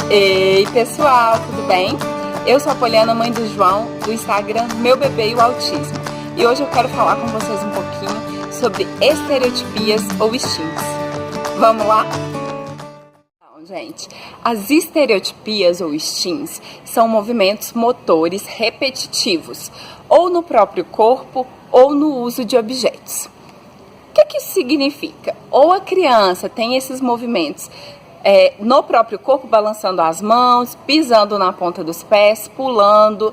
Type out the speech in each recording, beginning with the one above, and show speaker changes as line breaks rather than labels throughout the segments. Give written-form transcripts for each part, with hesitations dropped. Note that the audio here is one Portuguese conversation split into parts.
Ei pessoal, tudo bem? Eu sou a Poliana, mãe do João, do Instagram Meu Bebê e o Autismo. E hoje eu quero falar com vocês um pouquinho sobre estereotipias ou instintos. Vamos lá? Então, gente, as estereotipias ou instintos são movimentos motores repetitivos, ou no próprio corpo ou no uso de objetos. O que isso significa? Ou a criança tem esses movimentos no próprio corpo, balançando as mãos, pisando na ponta dos pés, pulando,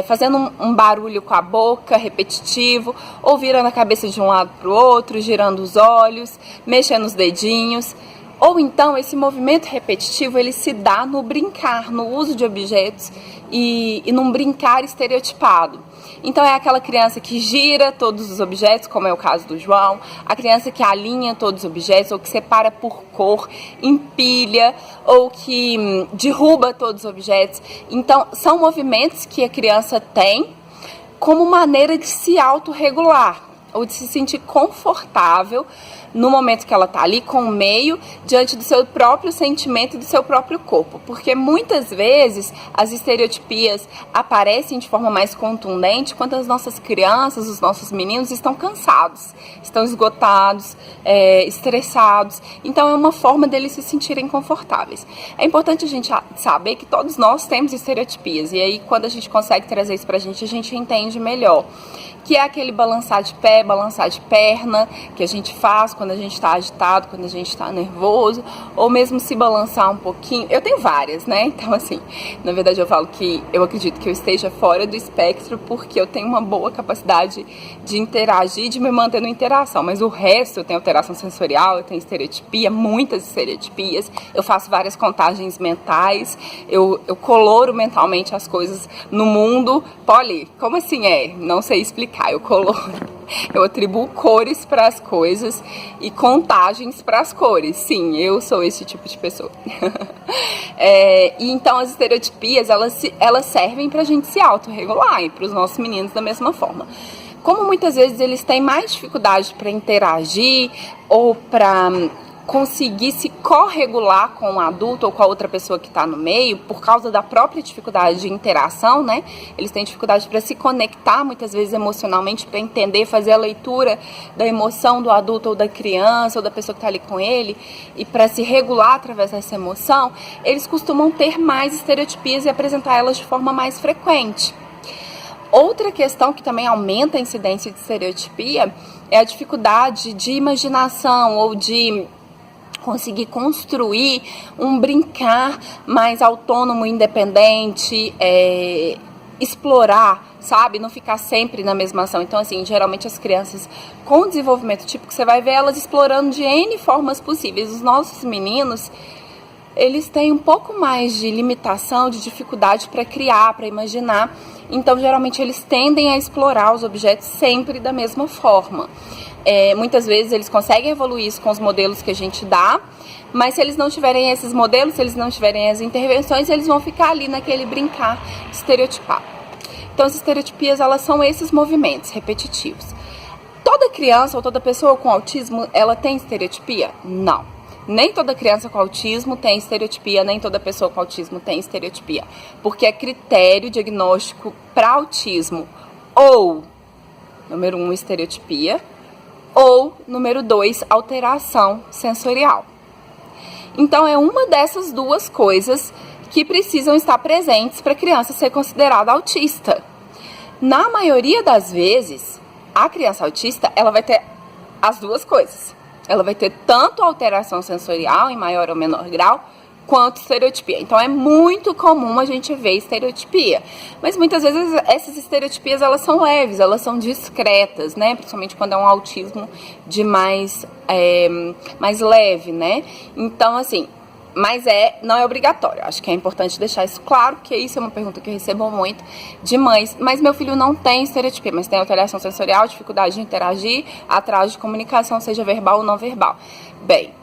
fazendo um barulho com a boca repetitivo, ou virando a cabeça de um lado para o outro, girando os olhos, mexendo os dedinhos. Ou então esse movimento repetitivo ele se dá no brincar, no uso de objetos e num brincar estereotipado. Então é aquela criança que gira todos os objetos, como é o caso do João, a criança que alinha todos os objetos, ou que separa por cor, empilha, ou que derruba todos os objetos. Então são movimentos que a criança tem como maneira de se autorregular, ou de se sentir confortável no momento que ela está ali com o meio, diante do seu próprio sentimento e do seu próprio corpo. Porque muitas vezes as estereotipias aparecem de forma mais contundente quando as nossas crianças, os nossos meninos estão cansados, estão esgotados, estressados. Então é uma forma deles se sentirem confortáveis. É importante a gente saber que todos nós temos estereotipias, e aí quando a gente consegue trazer isso pra gente, a gente entende melhor. Que é aquele balançar de pé, balançar de perna, que a gente faz quando a gente está agitado, quando a gente está nervoso, ou mesmo se balançar um pouquinho. Eu tenho várias, né? Então, assim, na verdade eu falo que eu acredito que eu esteja fora do espectro porque eu tenho uma boa capacidade de interagir, de me manter na interação, mas o resto, eu tenho alteração sensorial, eu tenho estereotipia, muitas estereotipias, eu faço várias contagens mentais, eu coloro mentalmente as coisas no mundo. Poli, como assim Não sei explicar. Eu coloro, eu atribuo cores para as coisas e contagens para as cores. Sim, eu sou esse tipo de pessoa. E então as estereotipias, elas servem para a gente se autorregular, e para os nossos meninos da mesma forma. Como muitas vezes eles têm mais dificuldade para interagir ou para conseguir se corregular com um adulto ou com a outra pessoa que está no meio, por causa da própria dificuldade de interação, né? Eles têm dificuldade para se conectar, muitas vezes emocionalmente, para entender, fazer a leitura da emoção do adulto ou da criança ou da pessoa que está ali com ele, e para se regular através dessa emoção, eles costumam ter mais estereotipias e apresentar elas de forma mais frequente. Outra questão que também aumenta a incidência de estereotipia é a dificuldade de imaginação ou de conseguir construir um brincar mais autônomo, independente, explorar, sabe? Não ficar sempre na mesma ação. Então, assim, geralmente as crianças com desenvolvimento típico, você vai ver elas explorando de N formas possíveis. Os nossos meninos, eles têm um pouco mais de limitação, de dificuldade para criar, para imaginar. Então, geralmente, eles tendem a explorar os objetos sempre da mesma forma. Muitas vezes eles conseguem evoluir isso com os modelos que a gente dá, mas se eles não tiverem esses modelos, se eles não tiverem as intervenções, eles vão ficar ali naquele brincar estereotipado. Então as estereotipias, elas são esses movimentos repetitivos. Toda criança ou toda pessoa com autismo, ela tem estereotipia? Não. Nem toda criança com autismo tem estereotipia, nem toda pessoa com autismo tem estereotipia, porque é critério diagnóstico para autismo ou, número 1, estereotipia, ou, número 2, alteração sensorial. Então, é uma dessas duas coisas que precisam estar presentes para a criança ser considerada autista. Na maioria das vezes, a criança autista, ela vai ter as duas coisas. Ela vai ter tanto alteração sensorial, em maior ou menor grau, quanto estereotipia. Então é muito comum a gente ver estereotipia, mas muitas vezes essas estereotipias, elas são leves, elas são discretas, né? Principalmente quando é um autismo de mais leve, né? Então, assim, mas não é obrigatório. Acho que é importante deixar isso claro, que isso é uma pergunta que eu recebo muito de mães. Mas meu filho não tem estereotipia, mas tem alteração sensorial, dificuldade de interagir, atraso de comunicação, seja verbal ou não verbal. Bem,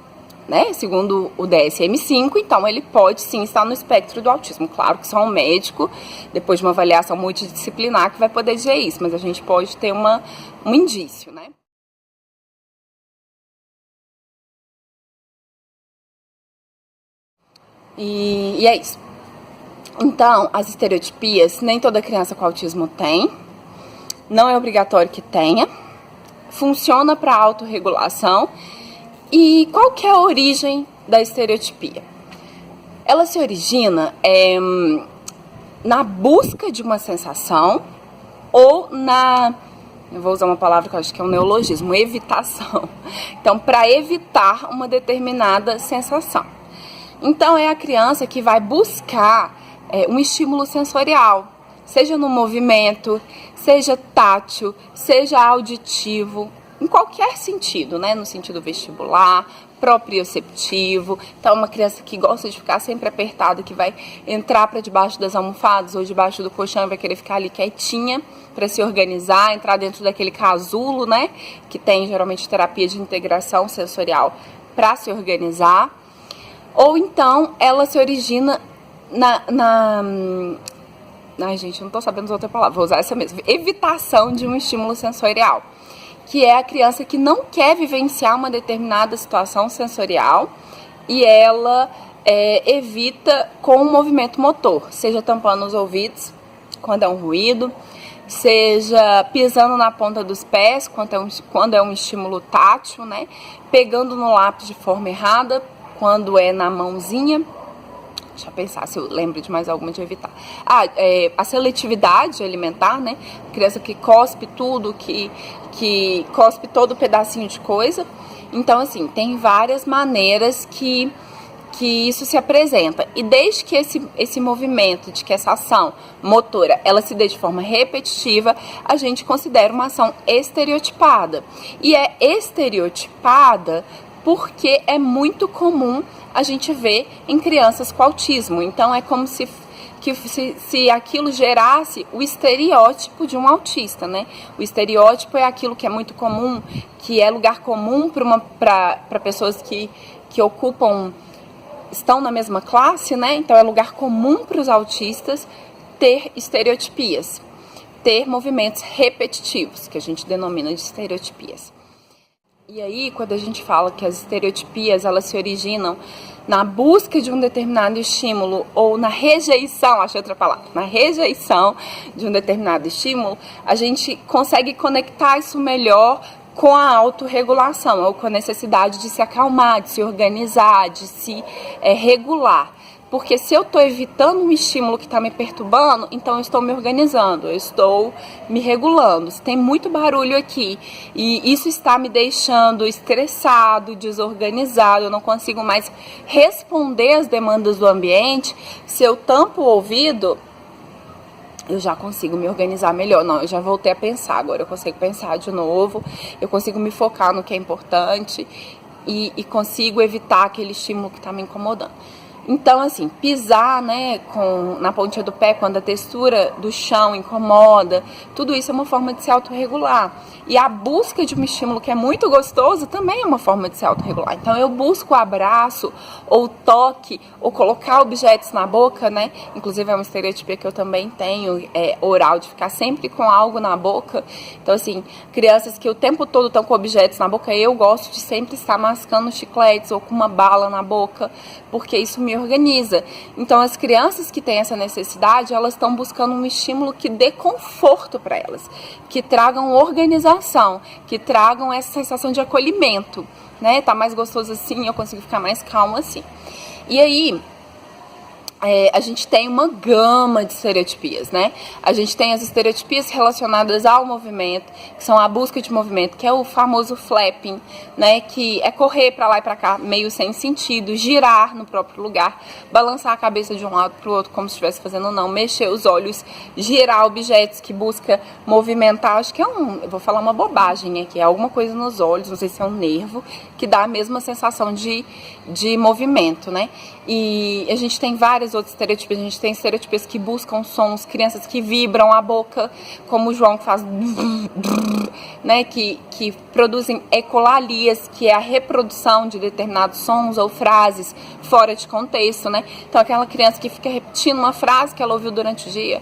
né? Segundo o DSM-5, então ele pode sim estar no espectro do autismo. Claro que só um médico, depois de uma avaliação multidisciplinar, que vai poder dizer isso, mas a gente pode ter um indício, né? E é isso. Então, as estereotipias, nem toda criança com autismo tem, não é obrigatório que tenha, funciona para autorregulação. E qual que é a origem da estereotipia? Ela se origina na busca de uma sensação ou eu vou usar uma palavra que eu acho que é um neologismo, evitação. Então, para evitar uma determinada sensação. Então, é a criança que vai buscar um estímulo sensorial, seja no movimento, seja tátil, seja auditivo, em qualquer sentido, né? No sentido vestibular, proprioceptivo. Então, uma criança que gosta de ficar sempre apertada, que vai entrar para debaixo das almofadas ou debaixo do colchão e vai querer ficar ali quietinha para se organizar, entrar dentro daquele casulo, né? Que tem geralmente terapia de integração sensorial para se organizar. Ou então, ela se origina Ai, gente, não tô sabendo usar outra palavra, vou usar essa mesmo. Evitação de um estímulo sensorial, que é a criança que não quer vivenciar uma determinada situação sensorial e ela evita com o movimento motor, seja tampando os ouvidos quando é um ruído, seja pisando na ponta dos pés quando é um estímulo tátil, né? Pegando no lápis de forma errada quando é na mãozinha. Deixa eu pensar se eu lembro de mais alguma de evitar. A seletividade alimentar, né? Criança que cospe tudo, que cospe todo pedacinho de coisa. Então, assim, tem várias maneiras que isso se apresenta. E desde que esse movimento, de que essa ação motora, ela se dê de forma repetitiva, a gente considera uma ação estereotipada. E é estereotipada porque é muito comum a gente ver em crianças com autismo. Então, é como se aquilo gerasse o estereótipo de um autista, né? O estereótipo é aquilo que é muito comum, que é lugar comum para pessoas que estão na mesma classe, né? Então, é lugar comum para os autistas ter estereotipias, ter movimentos repetitivos, que a gente denomina de estereotipias. E aí, quando a gente fala que as estereotipias, elas se originam na busca de um determinado estímulo ou na rejeição, acho outra palavra, na rejeição de um determinado estímulo, a gente consegue conectar isso melhor com a autorregulação, ou com a necessidade de se acalmar, de se organizar, de se regular. Porque se eu estou evitando um estímulo que está me perturbando, então eu estou me organizando, eu estou me regulando. Se tem muito barulho aqui e isso está me deixando estressado, desorganizado, eu não consigo mais responder às demandas do ambiente, se eu tampo o ouvido, eu já consigo me organizar melhor. Não, eu já voltei a pensar, agora eu consigo pensar de novo, eu consigo me focar no que é importante e consigo evitar aquele estímulo que está me incomodando. Então, assim, pisar, né, na pontinha do pé, quando a textura do chão incomoda, tudo isso é uma forma de se autorregular. E a busca de um estímulo que é muito gostoso também é uma forma de se autorregular. Então, eu busco o abraço, ou toque, ou colocar objetos na boca, né? Inclusive, é uma estereotipia que eu também tenho, oral, de ficar sempre com algo na boca. Então, assim, crianças que o tempo todo estão com objetos na boca, eu gosto de sempre estar mascando chicletes ou com uma bala na boca, porque isso me organiza. Então, as crianças que têm essa necessidade, elas estão buscando um estímulo que dê conforto para elas, que tragam organização, que tragam essa sensação de acolhimento, né? Tá mais gostoso assim, eu consigo ficar mais calma assim. E aí, a gente tem uma gama de estereotipias, né? A gente tem as estereotipias relacionadas ao movimento, que são a busca de movimento, que é o famoso flapping, né? Que é correr para lá e para cá, meio sem sentido, girar no próprio lugar, balançar a cabeça de um lado para o outro, como se estivesse fazendo não, mexer os olhos, girar objetos, que busca movimentar. Acho que eu vou falar uma bobagem aqui, é alguma coisa nos olhos, não sei se é um nervo, que dá a mesma sensação de movimento, né? E a gente tem várias outras estereotipias. A gente tem estereotipias que buscam sons, crianças que vibram a boca, como o João, que faz né, que produzem ecolalias, que é a reprodução de determinados sons ou frases fora de contexto, né? Então, aquela criança que fica repetindo uma frase que ela ouviu durante o dia.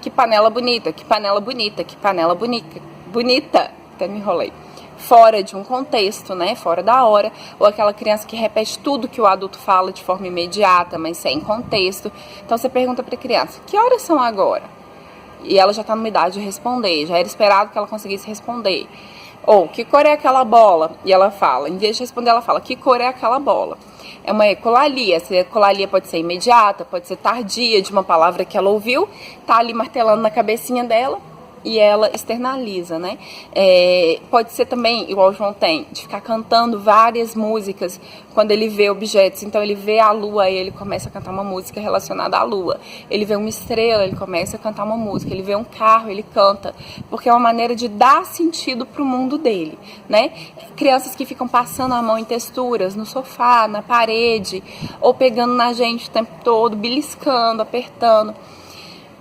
Que panela bonita, que panela bonita, que panela bonita, bonita, até me enrolei. fora de um contexto, né, fora da hora, ou aquela criança que repete tudo que o adulto fala de forma imediata, mas sem contexto. Então você pergunta para a criança: que horas são agora? E ela já está numa idade de responder, já era esperado que ela conseguisse responder. Ou, que cor é aquela bola? E ela fala, em vez de responder, ela fala: que cor é aquela bola? É uma ecolalia. Essa ecolalia pode ser imediata, pode ser tardia, de uma palavra que ela ouviu, tá ali martelando na cabecinha dela e ela externaliza, né? Pode ser também, igual o João tem, de ficar cantando várias músicas quando ele vê objetos. Então ele vê a lua e ele começa a cantar uma música relacionada à lua. Ele vê uma estrela, ele começa a cantar uma música. Ele vê um carro, ele canta, porque é uma maneira de dar sentido pro mundo dele, né? Crianças que ficam passando a mão em texturas, no sofá, na parede, ou pegando na gente o tempo todo, beliscando, apertando.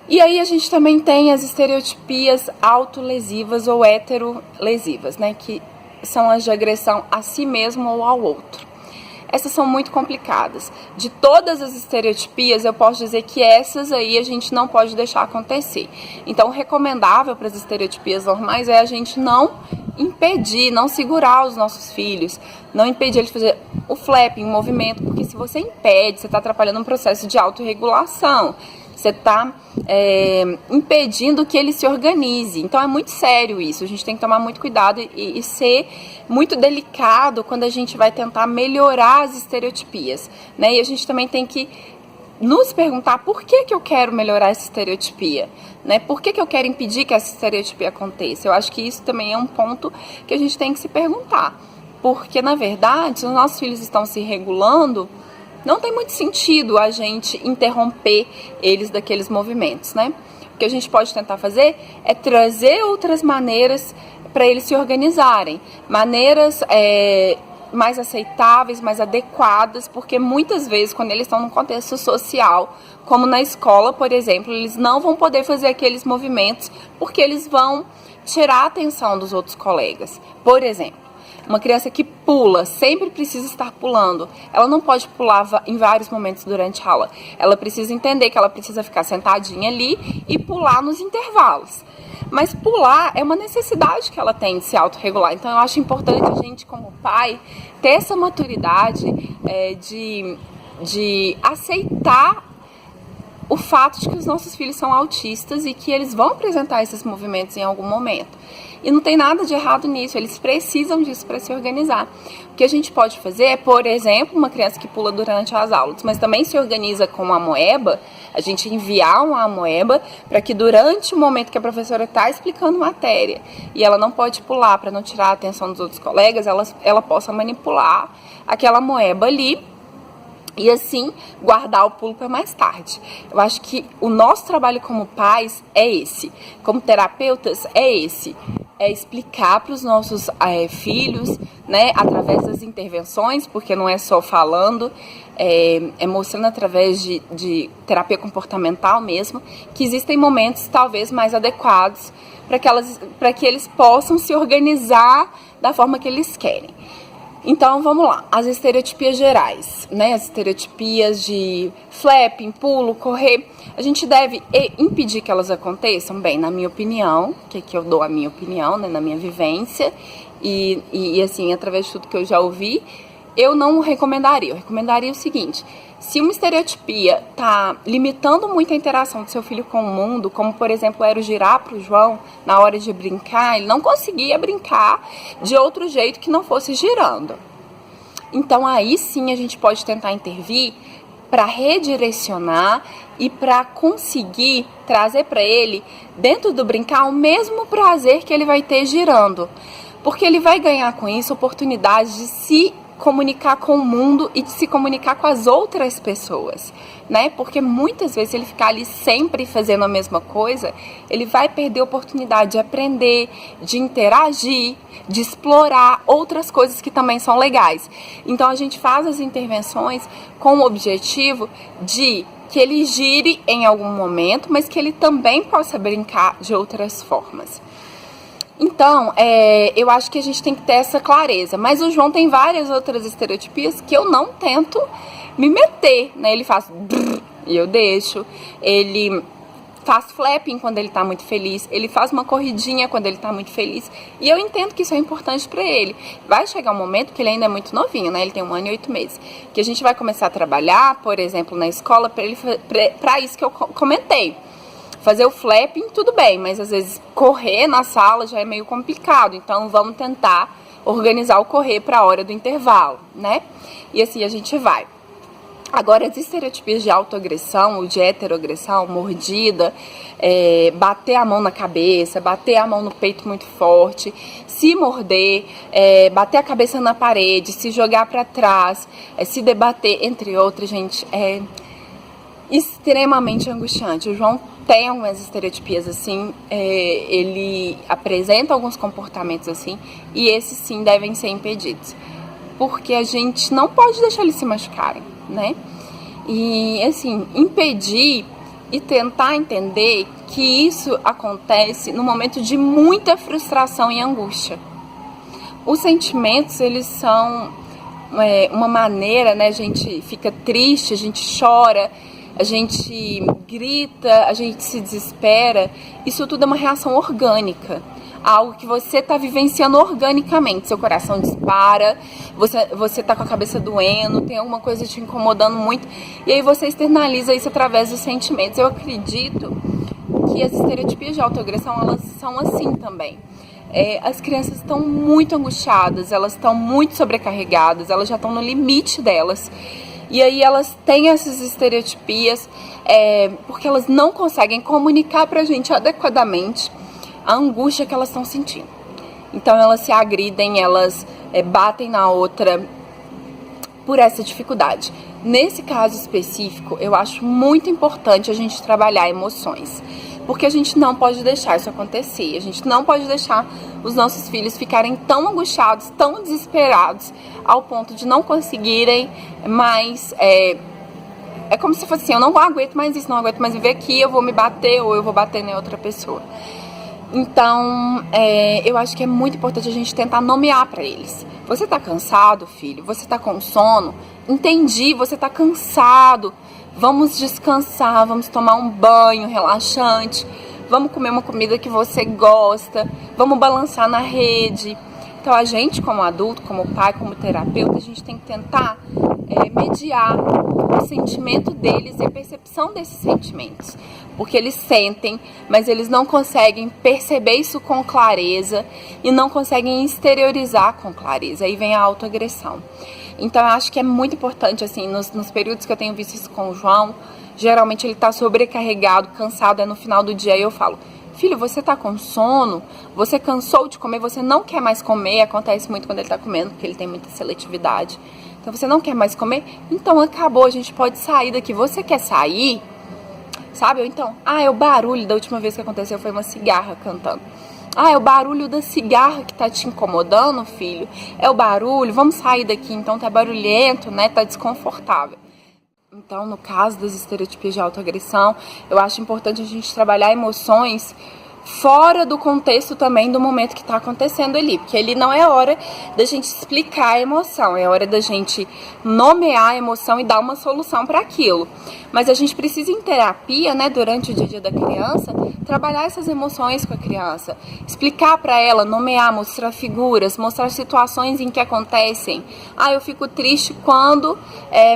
E aí a gente também tem as estereotipias autolesivas ou heterolesivas, né, que são as de agressão a si mesmo ou ao outro. Essas são muito complicadas. De todas as estereotipias, eu posso dizer que essas aí a gente não pode deixar acontecer. Então, o recomendável para as estereotipias normais é a gente não impedir, não segurar os nossos filhos, não impedir eles de fazer o flapping, o movimento, porque se você impede, você está atrapalhando um processo de autorregulação. Você está impedindo que ele se organize. Então é muito sério isso. A gente tem que tomar muito cuidado e ser muito delicado quando a gente vai tentar melhorar as estereotipias, né? E a gente também tem que nos perguntar por que eu quero melhorar essa estereotipia, né? Por que eu quero impedir que essa estereotipia aconteça? Eu acho que isso também é um ponto que a gente tem que se perguntar. Porque, na verdade, se os nossos filhos estão se regulando, não tem muito sentido a gente interromper eles daqueles movimentos, né? O que a gente pode tentar fazer é trazer outras maneiras para eles se organizarem. Maneiras mais aceitáveis, mais adequadas, porque muitas vezes, quando eles estão num contexto social, como na escola, por exemplo, eles não vão poder fazer aqueles movimentos porque eles vão tirar a atenção dos outros colegas. Por exemplo, uma criança que pula, sempre precisa estar pulando. Ela não pode pular em vários momentos durante a aula. Ela precisa entender que ela precisa ficar sentadinha ali e pular nos intervalos. Mas pular é uma necessidade que ela tem de se autorregular. Então eu acho importante a gente, como pai, ter essa maturidade de aceitar o fato de que os nossos filhos são autistas e que eles vão apresentar esses movimentos em algum momento. E não tem nada de errado nisso, eles precisam disso para se organizar. O que a gente pode fazer é, por exemplo, uma criança que pula durante as aulas, mas também se organiza com uma amoeba, a gente enviar uma amoeba para que durante o momento que a professora está explicando matéria e ela não pode pular para não tirar a atenção dos outros colegas, ela possa manipular aquela amoeba ali e assim guardar o pulo para mais tarde. Eu acho que o nosso trabalho como pais é esse, como terapeutas é esse. É explicar para os nossos filhos, né, através das intervenções, porque não é só falando, é mostrando através de terapia comportamental mesmo, que existem momentos talvez mais adequados para que eles possam se organizar da forma que eles querem. Então, vamos lá, as estereotipias gerais, né, as estereotipias de flapping, pulo, correr, a gente deve impedir que elas aconteçam? Bem, na minha opinião, que eu dou a minha opinião, né, na minha vivência, e assim, através de tudo que eu já ouvi, eu não recomendaria. Eu recomendaria o seguinte: se uma estereotipia está limitando muito a interação do seu filho com o mundo, como por exemplo era o girar para o João na hora de brincar, ele não conseguia brincar de outro jeito que não fosse girando. Então aí sim a gente pode tentar intervir para redirecionar e para conseguir trazer para ele, dentro do brincar, o mesmo prazer que ele vai ter girando. Porque ele vai ganhar com isso oportunidade de se comunicar com o mundo e de se comunicar com as outras pessoas, né? Porque muitas vezes ele ficar ali sempre fazendo a mesma coisa, ele vai perder a oportunidade de aprender, de interagir, de explorar outras coisas que também são legais. Então a gente faz as intervenções com o objetivo de que ele gire em algum momento, mas que ele também possa brincar de outras formas. Então, eu acho que a gente tem que ter essa clareza. Mas o João tem várias outras estereotipias que eu não tento me meter, né? Ele faz brrr, e eu deixo. Ele faz flapping quando ele tá muito feliz, ele faz uma corridinha quando ele tá muito feliz, e eu entendo que isso é importante pra ele. Vai chegar um momento que ele ainda é muito novinho, né, ele tem 1 ano e 8 meses, que a gente vai começar a trabalhar, por exemplo, na escola, pra isso que eu comentei. Fazer o flapping, tudo bem, mas às vezes correr na sala já é meio complicado, então vamos tentar organizar o correr para a hora do intervalo, né? E assim a gente vai. Agora, as estereotipias de autoagressão ou de heteroagressão, mordida, bater a mão na cabeça, bater a mão no peito muito forte, se morder, bater a cabeça na parede, se jogar para trás, se debater, entre outros, gente, é extremamente angustiante. O João tem algumas estereotipias assim, ele apresenta alguns comportamentos assim, e esses sim devem ser impedidos, porque a gente não pode deixar eles se machucarem, né? E assim, impedir e tentar entender que isso acontece no momento de muita frustração e angústia. Os sentimentos, eles são uma maneira, né? A gente fica triste, a gente chora, a gente grita, a gente se desespera. Isso tudo é uma reação orgânica, algo que você está vivenciando organicamente. Seu coração dispara, você tá com a cabeça doendo, tem alguma coisa te incomodando muito, e aí você externaliza isso através dos sentimentos. Eu acredito que as estereotipias de autoagressão, elas são assim também. As crianças estão muito angustiadas, elas estão muito sobrecarregadas, elas já estão no limite delas. E aí elas têm essas estereotipias porque elas não conseguem comunicar pra gente adequadamente a angústia que elas estão sentindo. Então elas se agridem, elas batem na outra por essa dificuldade. Nesse caso específico, eu acho muito importante a gente trabalhar emoções, porque a gente não pode deixar isso acontecer, a gente não pode deixar os nossos filhos ficarem tão angustiados, tão desesperados, ao ponto de não conseguirem mais... É como se fosse assim, eu não aguento mais isso, não aguento mais viver aqui, eu vou me bater ou eu vou bater em outra pessoa. Então, eu acho que é muito importante a gente tentar nomear para eles. Você tá cansado, filho? Você tá com sono? Entendi, você tá cansado. Vamos descansar, vamos tomar um banho relaxante, vamos comer uma comida que você gosta, vamos balançar na rede. Então a gente, como adulto, como pai, como terapeuta, a gente tem que tentar mediar o sentimento deles e a percepção desses sentimentos. Porque eles sentem, mas eles não conseguem perceber isso com clareza e não conseguem exteriorizar com clareza. Aí vem a autoagressão. Então eu acho que é muito importante, assim, nos períodos que eu tenho visto isso com o João, geralmente ele tá sobrecarregado, cansado, no final do dia, e eu falo: filho, você tá com sono? Você cansou de comer? Você não quer mais comer? Acontece muito quando ele tá comendo, porque ele tem muita seletividade. Então você não quer mais comer? Então acabou, a gente pode sair daqui. Você quer sair? Sabe? Ou então, o barulho da última vez que aconteceu foi uma cigarra cantando. É o barulho da cigarra que tá te incomodando, filho? É o barulho? Vamos sair daqui, então tá barulhento, né? Tá desconfortável. Então, no caso das estereotipias de autoagressão, eu acho importante a gente trabalhar emoções fora do contexto também do momento que está acontecendo ali, porque ali não é hora da gente explicar a emoção, é hora da gente nomear a emoção e dar uma solução para aquilo. Mas a gente precisa, em terapia, né, durante o dia a dia da criança, trabalhar essas emoções com a criança, explicar para ela, nomear, mostrar figuras, mostrar situações em que acontecem. Eu fico triste quando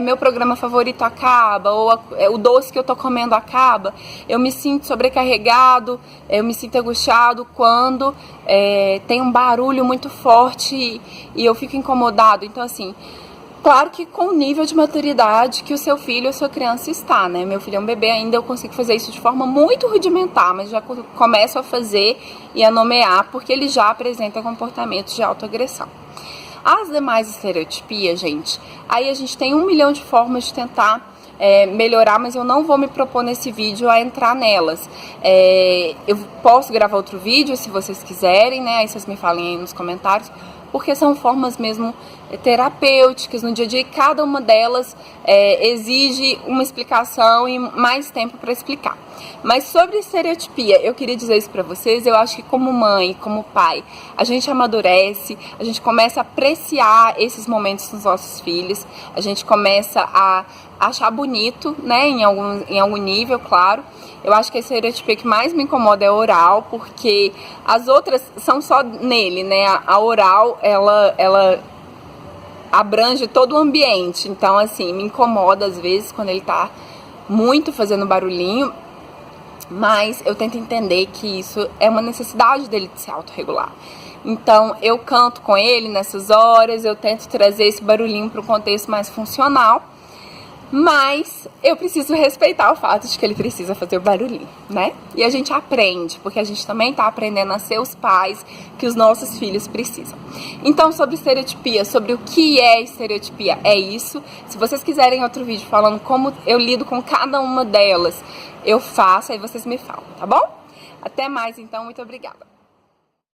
meu programa favorito acaba, ou o doce que eu tô comendo acaba. Eu me sinto sobrecarregado, eu me sinto angustiado quando tem um barulho muito forte e eu fico incomodado. Então, assim, claro que com o nível de maturidade que o seu filho ou sua criança está, né? Meu filho é um bebê ainda, eu consigo fazer isso de forma muito rudimentar, mas já começo a fazer e a nomear, porque ele já apresenta comportamentos de autoagressão. As demais estereotipias, gente, aí a gente tem 1 milhão de formas de tentar melhorar, mas eu não vou me propor nesse vídeo a entrar nelas. Eu posso gravar outro vídeo se vocês quiserem, né? Aí vocês me falem aí nos comentários, porque são formas mesmo terapêuticas no dia a dia, e cada uma delas exige uma explicação e mais tempo para explicar. Mas sobre estereotipia, eu queria dizer isso pra vocês. Eu acho que como mãe, como pai, a gente amadurece, a gente começa a apreciar esses momentos nos nossos filhos, a gente começa a achar bonito, né, em algum nível, claro, Eu acho que a estereotipia que mais me incomoda é a oral, porque as outras são só nele, né? A oral, ela abrange todo o ambiente. Então, assim, me incomoda às vezes quando ele tá muito fazendo barulhinho, mas eu tento entender que isso é uma necessidade dele de se autorregular. Então, eu canto com ele nessas horas, eu tento trazer esse barulhinho para um contexto mais funcional, mas eu preciso respeitar o fato de que ele precisa fazer o barulhinho, né? E a gente aprende, porque a gente também tá aprendendo a ser os pais que os nossos filhos precisam. Então, sobre estereotipia, sobre o que é estereotipia, é isso. Se vocês quiserem outro vídeo falando como eu lido com cada uma delas, eu faço, aí vocês me falam, tá bom? Até mais, então, muito obrigada.